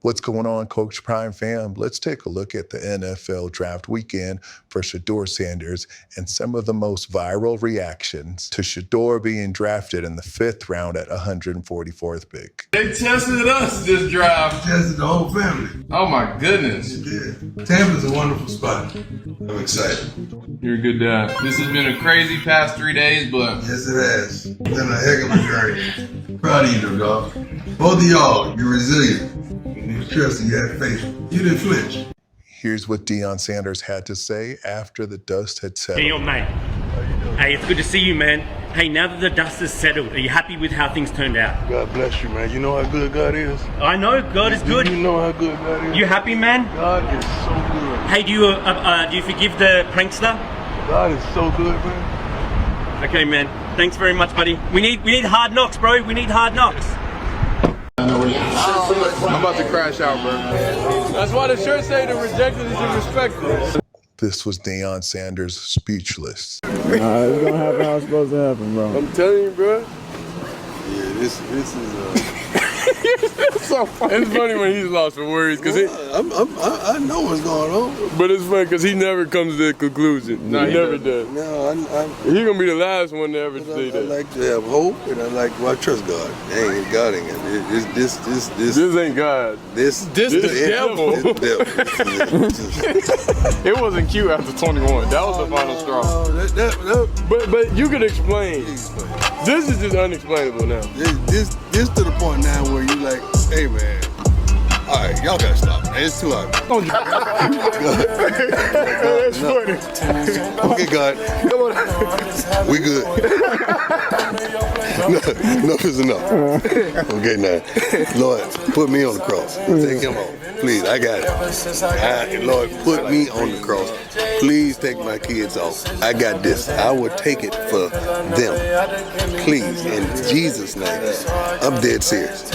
What's going on, Coach Prime fam? Let's take a look at the NFL draft weekend for SHEDEUR Sanders and some of the most viral reactions to SHEDEUR being drafted in the 5th round at 144th pick. They tested us this draft. Tested the whole family. Oh my goodness. Yeah. Tampa's a wonderful spot. I'm excited. You're a good dad. This has been a crazy past 3 days, but Yes, it has. It's been a heck of a journey. Proud of you, dog. Both of y'all, you're resilient. You trust and you had faith. You didn't flinch. Here's what Deion Sanders had to say after the dust had settled. Hey, yo, mate. Hey, it's good to see you, man. Hey, now that the dust has settled, are you happy with how things turned out? God bless you, man. You know how good God is? I know, God is good. You know how good God is? You happy, man? God is so good. Hey, do you forgive the prankster? God is so good, man. Okay, man. Thanks very much, buddy. We need hard knocks, bro. We need hard knocks. I'm about to crash out, bro. That's why the shirt say the rejected is irrespected. This was Deion Sanders speechless. Nah, it's gonna happen how it's supposed to happen, bro. I'm telling you, bro. Yeah, this is It's so funny. It's funny when he's lost for words, cause I know what's going on. but it's funny because he never comes to that conclusion. No, he never does. No, He gonna be the last one to ever say I that. like to have hope, and I trust God. God ain't this This ain't God. This the devil. It wasn't cute after 21. That was the final straw. But you can explain. This is just unexplainable now. This to the point now where you like, hey man, all right, y'all gotta stop. Man. It's too hot. That's funny. Okay, God, come on, we good. Enough is enough. Okay, now, Lord, put me on the cross. Take him home, please. I got it. Lord, put me on the cross. Please take my kids off. I got this. I will take it for them. Please, in Jesus' name. I'm dead serious.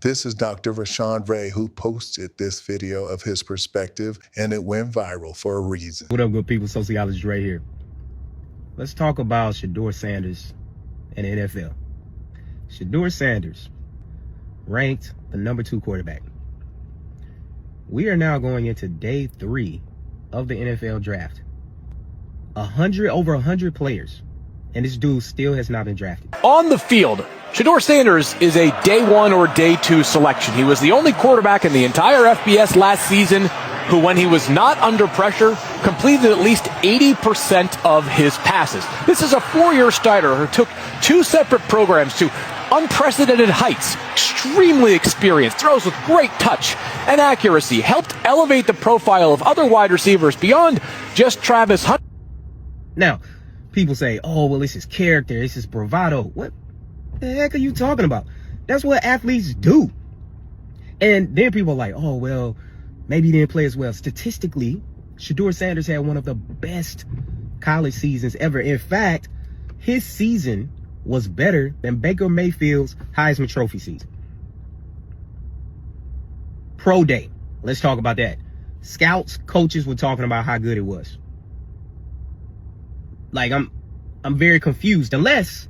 This is Dr. Rashawn Ray, who posted this video of his perspective, and it went viral for a reason. What up, good people? Sociologist right here. Let's talk about SHEDEUR Sanders and the NFL. SHEDEUR Sanders ranked the #2 quarterback. We are now going into day 3 of the NFL draft. Over 100 players, and this dude still has not been drafted. On the field, SHEDEUR Sanders is a day 1 or day 2 selection. He was the only quarterback in the entire FBS last season who, when he was not under pressure, completed at least 80% of his passes. This is a 4-year starter who took 2 separate programs to unprecedented heights, extremely experienced, throws with great touch and accuracy, helped elevate the profile of other wide receivers beyond just Travis Hunt. Now, people say, oh, well, it's his character, it's his bravado. What the heck are you talking about? That's what athletes do. And then people are like, oh, well, maybe he didn't play as well. Statistically, SHEDEUR Sanders had one of the best college seasons ever. In fact, his season was better than Baker Mayfield's Heisman Trophy season. Pro Day. Let's talk about that. Scouts, coaches were talking about how good it was. Like, I'm very confused, unless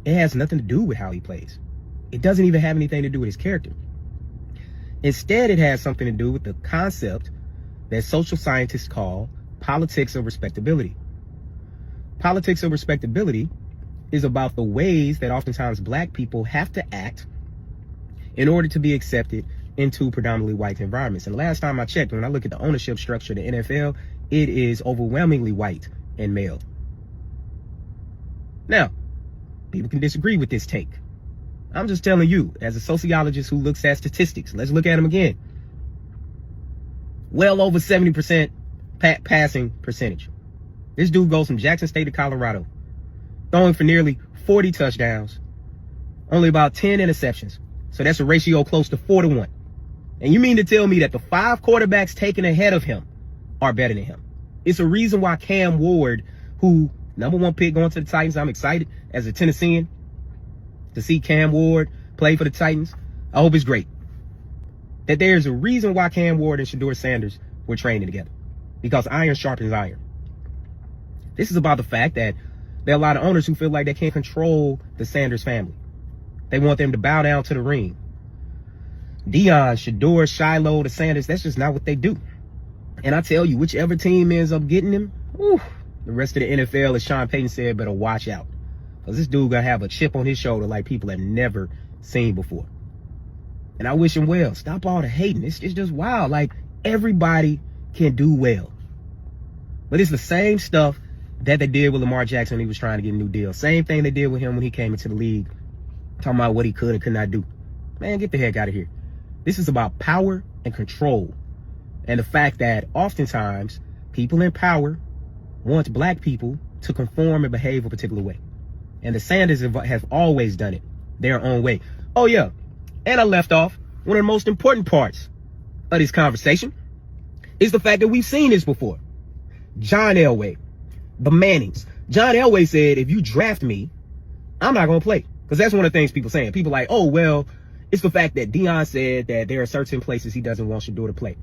it has nothing to do with how he plays. It doesn't even have anything to do with his character. Instead, it has something to do with the concept that social scientists call politics of respectability. Politics of respectability is about the ways that oftentimes black people have to act in order to be accepted into predominantly white environments. And last time I checked, when I look at the ownership structure of the NFL, it is overwhelmingly white and male. Now, people can disagree with this take. I'm just telling you, as a sociologist who looks at statistics, let's look at them again. Well over 70% passing percentage. This dude goes from Jackson State to Colorado, throwing for nearly 40 touchdowns, only about 10 interceptions. So that's a ratio close to 4-1. And you mean to tell me that the 5 quarterbacks taken ahead of him are better than him? It's a reason why Cam Ward, who #1 pick going to the Titans, I'm excited as a Tennessean to see Cam Ward play for the Titans. I hope it's great. That there's a reason why Cam Ward and SHEDEUR Sanders were training together. Because iron sharpens iron. This is about the fact that there are a lot of owners who feel like they can't control the Sanders family. They want them to bow down to the ring. Deion, SHEDEUR, Shiloh, the Sanders, that's just not what they do. And I tell you, whichever team ends up getting him, whew, the rest of the NFL, as Sean Payton said, better watch out. Because this dude gonna have a chip on his shoulder like people have never seen before. And I wish him well. Stop all the hating. It's just wild. Like, everybody can do well. But it's the same stuff that they did with Lamar Jackson when he was trying to get a new deal. Same thing they did with him when he came into the league, talking about what he could and could not do. Man, get the heck out of here. This is about power and control. And the fact that oftentimes people in power want black people to conform and behave a particular way. And the Sanders have always done it their own way. Oh, yeah. And I left off one of the most important parts of this conversation is the fact that we've seen this before. John Elway, the Mannings. John Elway said, if you draft me, I'm not going to play. Because that's one of the things people saying. People like, oh, well, it's the fact that Deion said that there are certain places he doesn't want SHEDEUR to play.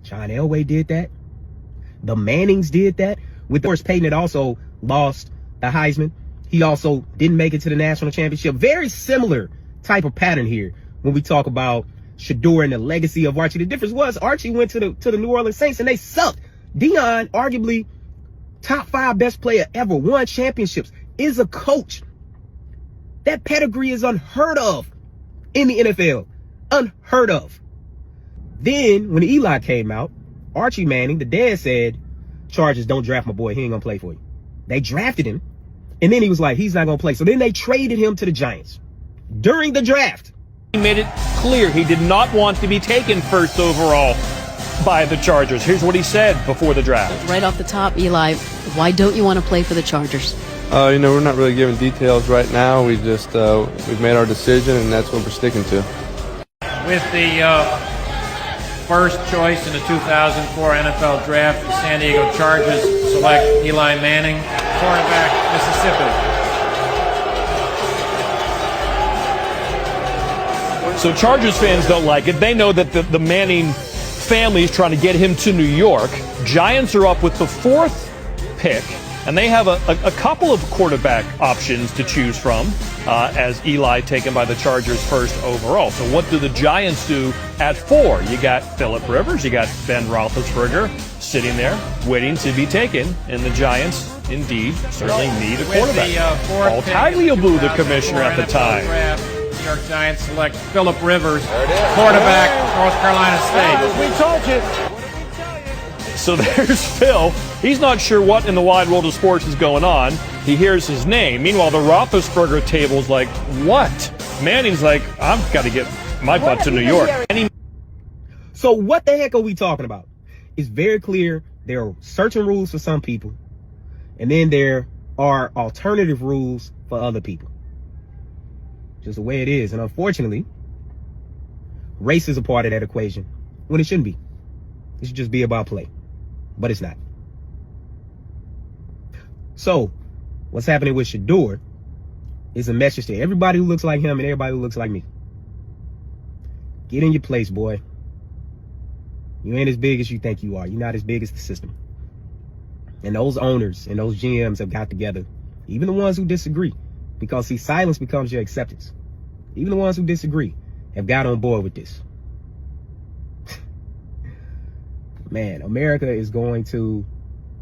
John Elway did that. The Mannings did that. With course, Peyton had also lost the Heisman. He also didn't make it to the national championship. Very similar type of pattern here when we talk about SHEDEUR and the legacy of Archie. The difference was Archie went to the New Orleans Saints and they sucked. Deion, arguably top 5 best player ever, won championships, is a coach. That pedigree is unheard of in the NFL. Unheard of. Then when Eli came out, Archie Manning, the dad, said, Chargers, don't draft my boy. He ain't gonna play for you. They drafted him. And then he was like, he's not gonna play. So then they traded him to the Giants during the draft. He made it clear he did not want to be taken first overall by the Chargers. Here's what he said before the draft. Right off the top, Eli, why don't you want to play for the Chargers? We're not really giving details right now. We just we've made our decision, and that's what we're sticking to. With the first choice in the 2004 NFL Draft, the San Diego Chargers select Eli Manning, quarterback, Mississippi. So Chargers fans don't like it. They know that the Manning family is trying to get him to New York. Giants are up with the 4th pick, and they have a couple of quarterback options to choose from as Eli taken by the Chargers first overall. So what do the Giants do at 4? You got Phillip Rivers, you got Ben Roethlisberger sitting there waiting to be taken, and the Giants indeed certainly need a quarterback. Paul Tagliabue, the commissioner at the time. New York Giants select Phillip Rivers, quarterback, North Carolina State. We told you. So there's Phil. He's not sure what in the wide world of sports is going on. He hears his name. Meanwhile, the Roethlisberger table's like, what? Manning's like, I've got to get my butt to New York. So what the heck are we talking about? It's very clear there are certain rules for some people, and then there are alternative rules for other people. Just the way it is. And unfortunately, race is a part of that equation when it shouldn't be. It should just be about play. But it's not. So, what's happening with SHEDEUR is a message to everybody who looks like him and everybody who looks like me. Get in your place, boy. You ain't as big as you think you are. You're not as big as the system. And those owners and those GMs have got together, even the ones who disagree, because see, silence becomes your acceptance. Even the ones who disagree have got on board with this. Man, America is going to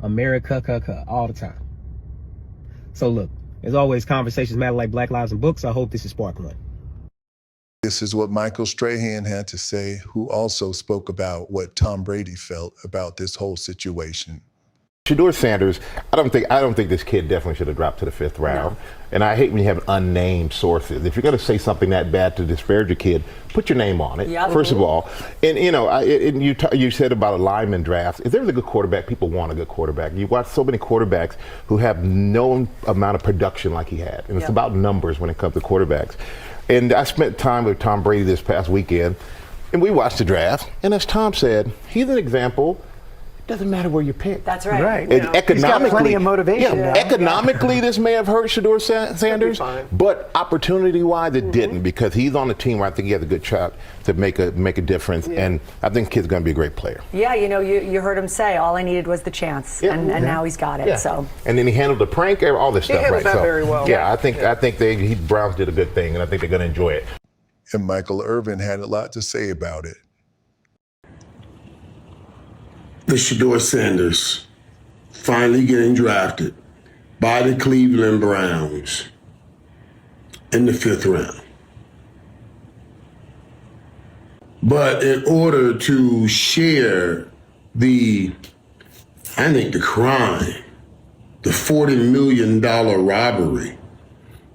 America all the time. So look, as always, conversations matter like Black Lives and Books. I hope this is spark one. This is what Michael Strahan had to say, who also spoke about what Tom Brady felt about this whole situation. SHEDEUR Sanders, I don't think this kid definitely should have dropped to the 5th round. No. And I hate when you have unnamed sources. If you're going to say something that bad to disparage a kid, put your name on it, first of all. And, you said about a lineman draft. If there's a good quarterback, people want a good quarterback. You watch so many quarterbacks who have no amount of production like he had. And it's about numbers when it comes to quarterbacks. And I spent time with Tom Brady this past weekend, and we watched the draft. And as Tom said, he's an example. Doesn't matter where you pick. That's right. Right. Economically, he's got plenty of motivation. Yeah, economically, this may have hurt SHEDEUR Sanders, but opportunity-wise, it didn't, because he's on a team where I think he has a good shot to make a difference, and I think the kid's going to be a great player. Yeah, you heard him say, all I needed was the chance, and now he's got it. Yeah. So. And then he handled the prank, all this stuff, He handled right? that very well. Yeah, I think the Browns did a good thing, and I think they're going to enjoy it. and Michael Irvin had a lot to say about it. The SHEDEUR Sanders finally getting drafted by the Cleveland Browns in the 5th round. But in order to share the crime, the $40 million robbery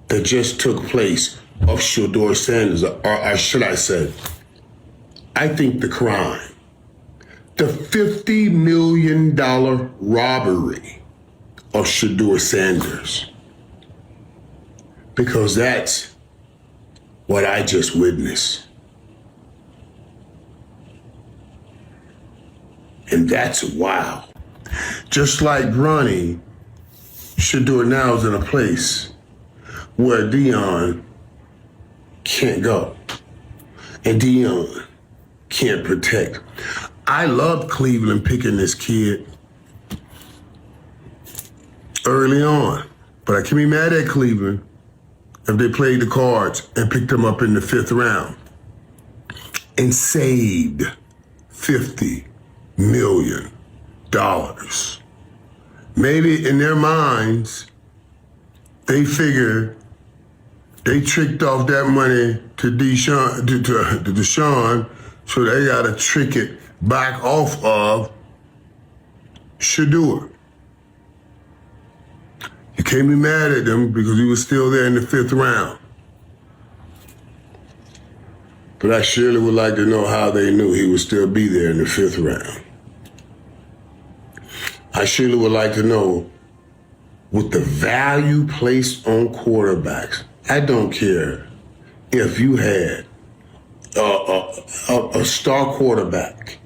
that just took place of SHEDEUR Sanders, or should I say, I think the crime, the $50 million robbery of SHEDEUR Sanders, because that's what I just witnessed. And that's wow. Just like Bronny, SHEDEUR now is in a place where Deion can't go. And Deion can't protect. I loved Cleveland picking this kid early on. But I can be mad at Cleveland if they played the cards and picked him up in the 5th round and saved $50 million. Maybe in their minds, they figure they tricked off that money to Deshaun, so they got to trick it back off of SHEDEUR. You can't be mad at them because he was still there in the 5th round. But I surely would like to know how they knew he would still be there in the 5th round. I surely would like to know, with the value placed on quarterbacks, I don't care if you had a star quarterback,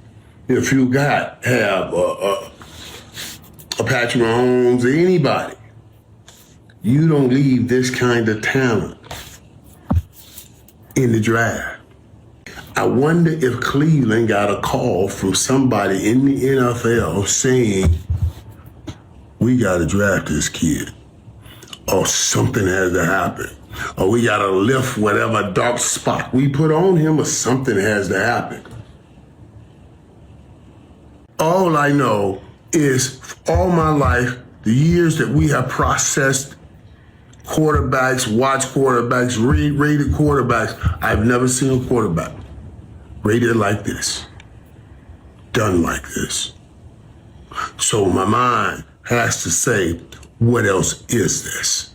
if you have a Patrick Mahomes or anybody, you don't leave this kind of talent in the draft. I wonder if Cleveland got a call from somebody in the NFL saying, we got to draft this kid, or something has to happen, or we got to lift whatever dark spot we put on him, or something has to happen. All I know is all my life, the years that we have processed quarterbacks, watched quarterbacks, rated quarterbacks, I've never seen a quarterback rated like this, done like this. So my mind has to say, what else is this?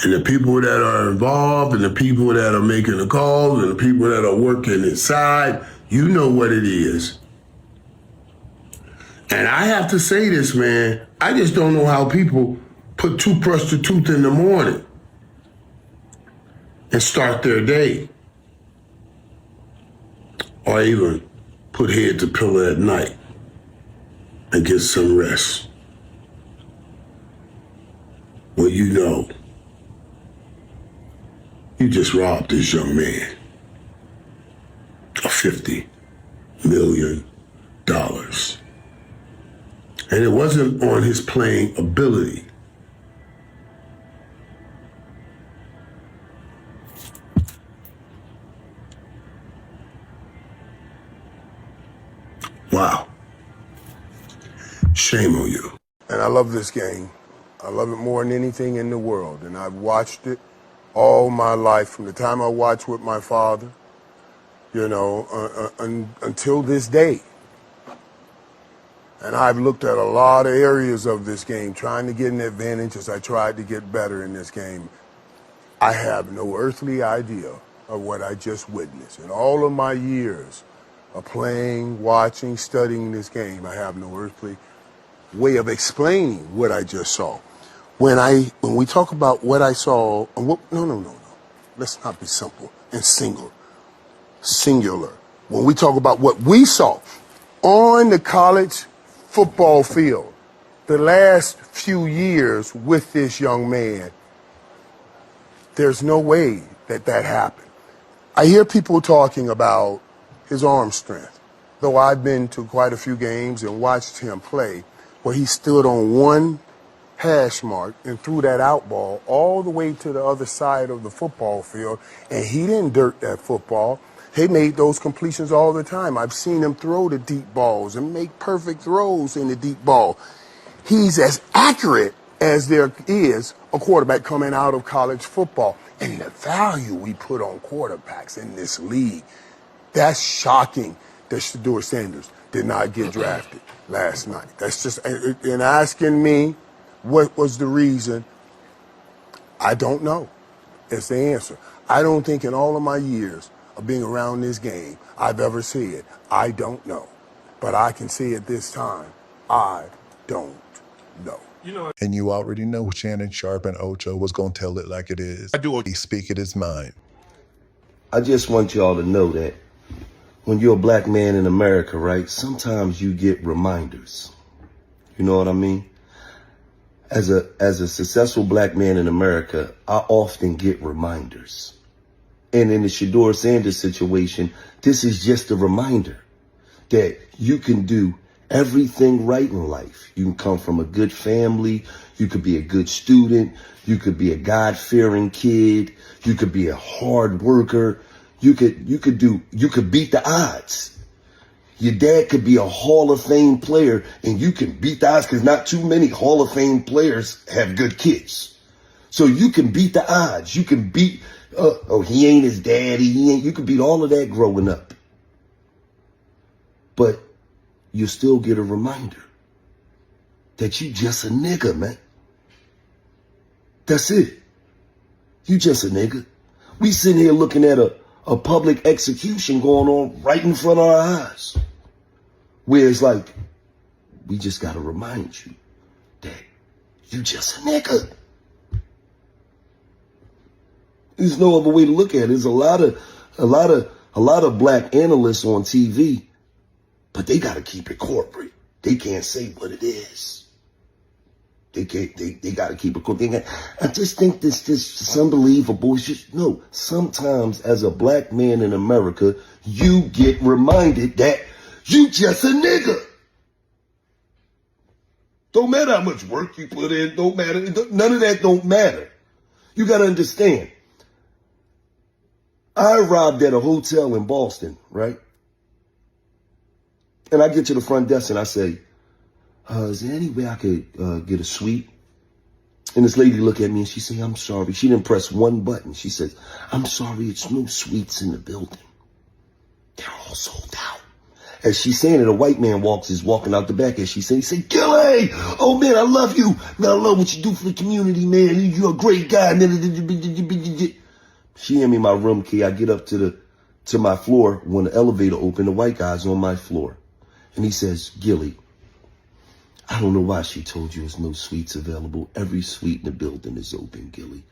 And the people that are involved, and the people that are making the calls, and the people that are working inside, you know what it is. And I have to say this, man, I just don't know how people put toothbrush to tooth in the morning and start their day, or even put head to pillow at night and get some rest. Well, you know, you just robbed this young man of $50 million. And it wasn't on his playing ability. Wow. Shame on you. And I love this game. I love it more than anything in the world. And I've watched it all my life, from the time I watched with my father, you know, until this day. And I've looked at a lot of areas of this game, trying to get an advantage as I tried to get better in this game. I have no earthly idea of what I just witnessed. In all of my years of playing, watching, studying this game, I have no earthly way of explaining what I just saw. When we talk about what I saw, no. Let's not be simple and singular. When we talk about what we saw on the college football field the last few years with this young man, there's no way that happened. I hear people talking about his arm strength, though I've been to quite a few games and watched him play where he stood on one hash mark and threw that out ball all the way to the other side of the football field, and he didn't dirt that football. He made those completions all the time. I've seen him throw the deep balls and make perfect throws in the deep ball. He's as accurate as there is a quarterback coming out of college football. And the value we put on quarterbacks in this league, that's shocking that SHEDEUR Sanders did not get drafted last night. That's just, and asking me what was the reason, I don't know. It's the answer. I don't think in all of my years of being around this game, I've ever seen it. I don't know. But I can see it this time. I don't know. And you already know Shannon Sharpe and Ocho was going to tell it like it is. He speaketh his mind. I just want y'all to know that when you're a black man in America, right, sometimes you get reminders. You know what I mean? As a successful black man in America, I often get reminders. And in the SHEDEUR Sanders situation, this is just a reminder that you can do everything right in life. You can come from a good family. You could be a good student. You could be a God-fearing kid. You could be a hard worker. You could beat the odds. Your dad could be a Hall of Fame player, and you can beat the odds because not too many Hall of Fame players have good kids. So you can beat the odds. You can beat, he ain't his daddy. You can beat all of that growing up. But you still get a reminder that you just a nigga, man. That's it. You just a nigga. We sitting here looking at a public execution going on right in front of our eyes. Where it's like, we just got to remind you that you just a nigga. There's no other way to look at it. There's a lot of black analysts on TV, but they got to keep it corporate. They can't say what it is. They got to keep it corporate. I just think this is unbelievable. It's just, no, sometimes as a black man in America, you get reminded that you just a nigga. Don't matter how much work you put in. Don't matter. None of that don't matter. You got to understand. I arrived at a hotel in Boston, right? And I get to the front desk and I say, is there any way I could get a suite? And this lady looked at me and she said, I'm sorry. She didn't press one button. She says, I'm sorry, it's no suites in the building. They're all sold out. As she's saying it, a white man is walking out the back. As she said, he said, Gilly, oh man, I love you. Man, I love what you do for the community, man. You're a great guy. She handed me my room key. I get up to my floor. When the elevator opened, the white guy's on my floor. And he says, Gilly, I don't know why she told you there's no suites available. Every suite in the building is open, Gilly.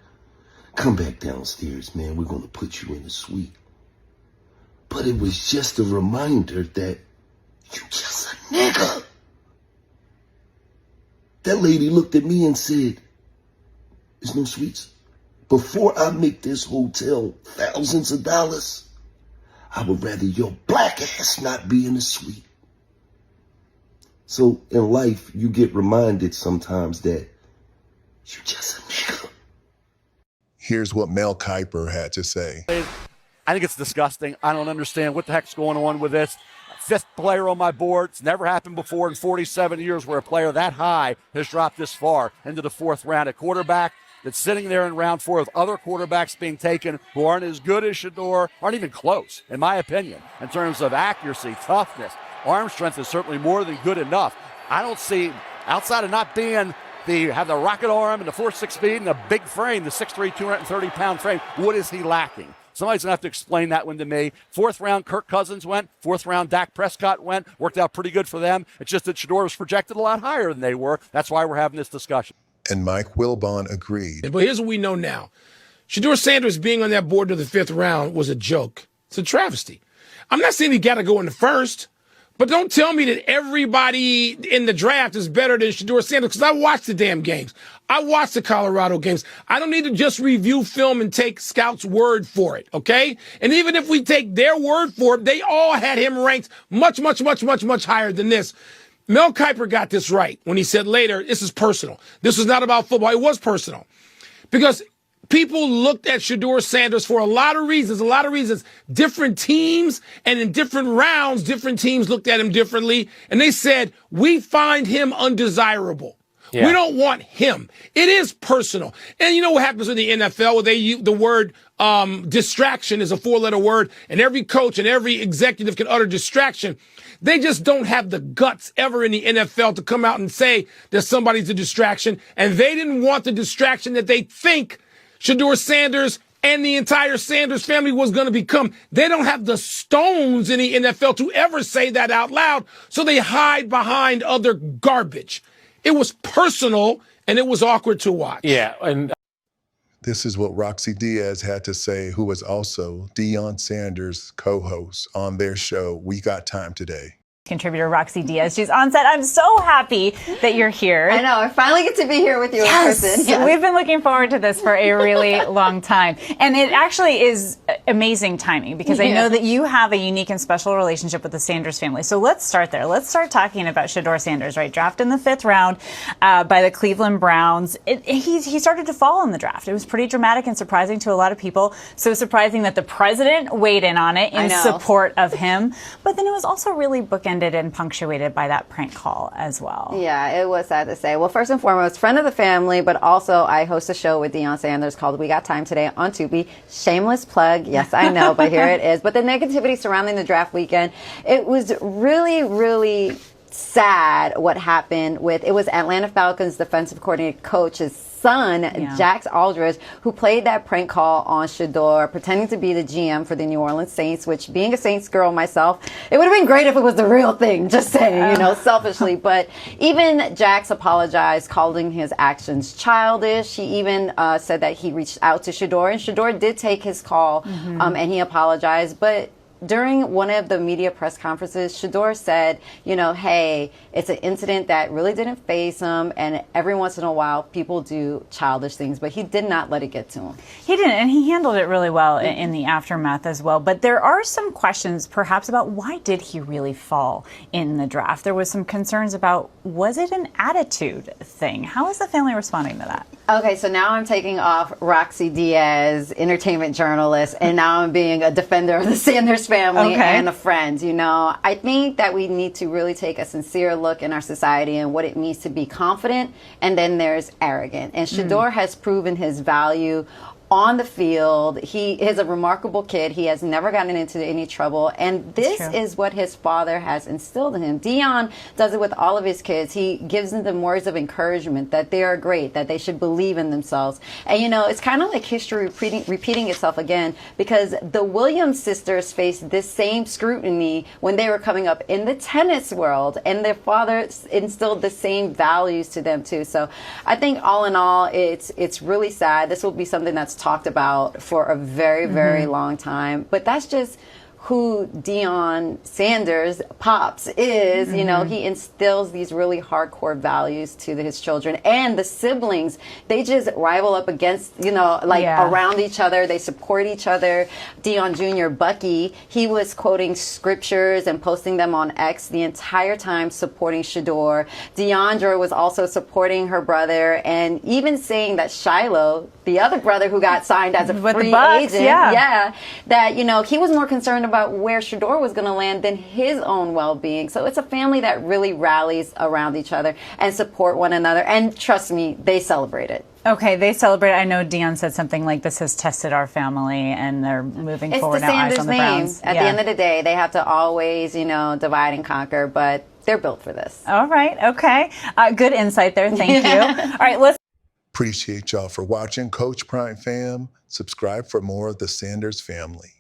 Come back downstairs, man. We're going to put you in a suite. But it was just a reminder that you just a nigga. That lady looked at me and said, there's no suites. Before I make this hotel thousands of dollars, I would rather your black ass not be in a suite. So in life, you get reminded sometimes that you just a nigga. Here's what Mel Kiper had to say. I think it's disgusting. I don't understand what the heck's going on with this. Fifth player on my board. It's never happened before in 47 years where a player that high has dropped this far into the fourth round at quarterback. That's sitting there in round four with other quarterbacks being taken who aren't as good as SHEDEUR, aren't even close, in my opinion, in terms of accuracy, toughness. Arm strength is certainly more than good enough. I don't see, outside of not being have the rocket arm and the 4.6 speed and the big frame, the 6'3", 230-pound frame, what is he lacking? Somebody's going to have to explain that one to me. Fourth round, Kirk Cousins went. Fourth round, Dak Prescott went. Worked out pretty good for them. It's just that SHEDEUR was projected a lot higher than they were. That's why we're having this discussion. And Mike Wilbon agreed. But here's what we know now. SHEDEUR Sanders being on that board to the fifth round was a joke. It's a travesty. I'm not saying he got to go in the first, but don't tell me that everybody in the draft is better than SHEDEUR Sanders, because I watched the damn games. I watched the Colorado games. I don't need to just review film and take scouts' word for it, okay? And even if we take their word for it, they all had him ranked much, much, much, much, much higher than this. Mel Kiper got this right when he said later, this is personal. This was not about football. It was personal. Because people looked at SHEDEUR Sanders for a lot of reasons. Different teams, and in different rounds, different teams looked at him differently. And they said, we find him undesirable. Yeah. We don't want him. It is personal. And you know what happens in the NFL where they use the word distraction is a 4-letter word, and every coach and every executive can utter distraction. They just don't have the guts ever in the NFL to come out and say that somebody's a distraction. And they didn't want the distraction that they think SHEDEUR Sanders and the entire Sanders family was going to become. They don't have the stones in the NFL to ever say that out loud, so they hide behind other garbage. It was personal, and it was awkward to watch. Yeah, and this is what Roxy Diaz had to say, who was also Deion Sanders' co-host on their show, We Got Time Today. Contributor Roxy Diaz. She's on set. I'm so happy that you're here. I know. I finally get to be here with you in person. Yes. We've been looking forward to this for a really long time. And it actually is amazing timing because I know that you have a unique and special relationship with the Sanders family. So let's start there. Let's start talking about SHEDEUR Sanders, right? Drafted in the 5th round by the Cleveland Browns. He started to fall in the draft. It was pretty dramatic and surprising to a lot of people. So surprising that the president weighed in on it in support of him. But then it was also really bookended and punctuated by that prank call as well. Yeah, it was sad to say. Well, first and foremost, friend of the family, but also I host a show with Deion Sanders called We Got Time Today on Tubi. Shameless plug. Yes, I know, but here it is. But the negativity surrounding the draft weekend, it was really, really sad what happened with, it was Atlanta Falcons defensive coordinator coach's son, Jax Aldridge, who played that prank call on SHEDEUR, pretending to be the GM for the New Orleans Saints, which, being a Saints girl myself, it would have been great if it was the real thing, just saying, selfishly. But even Jax apologized, calling his actions childish. He even said that he reached out to SHEDEUR, and SHEDEUR did take his call, and he apologized. But during one of the media press conferences, SHEDEUR said, hey, it's an incident that really didn't faze him, and every once in a while people do childish things, but he did not let it get to him. He didn't, and he handled it really well in the aftermath as well. But there are some questions perhaps about why did he really fall in the draft? There was some concerns about, was it an attitude thing? How is the family responding to that? Okay, so now I'm taking off Roxy Diaz, entertainment journalist, and now I'm being a defender of the Sanders family and a friend. I think that we need to really take a sincere look in our society and what it means to be confident, and then there's arrogant. And SHEDEUR has proven his value on the field. He is a remarkable kid. He has never gotten into any trouble. And this is what his father has instilled in him. Deion does it with all of his kids. He gives them words of encouragement that they are great, that they should believe in themselves. And, it's kind of like history repeating itself again, because the Williams sisters faced this same scrutiny when they were coming up in the tennis world, and their father instilled the same values to them too. So I think all in all, it's really sad. This will be something that's talked about for a very, very long time. But that's just who Deion Sanders, Pops, is. He instills these really hardcore values to his children. And the siblings, they just rival up against, around each other. They support each other. Deion Jr., Bucky, he was quoting scriptures and posting them on X the entire time, supporting SHEDEUR. DeAndre was also supporting her brother, and even saying that Shiloh, the other brother who got signed as a free agent, that, he was more concerned about where SHEDEUR was going to land than his own well-being. So it's a family that really rallies around each other and support one another. And trust me, they celebrate it. Okay, they celebrate. I know Deion said something like, this has tested our family, and they're moving forward now, eyes on the Browns. At the end of the day, they have to always, divide and conquer, but they're built for this. All right, okay. Good insight there. Thank you. All right, let's Appreciate y'all for watching. Coach Prime fam, subscribe for more of the Sanders family.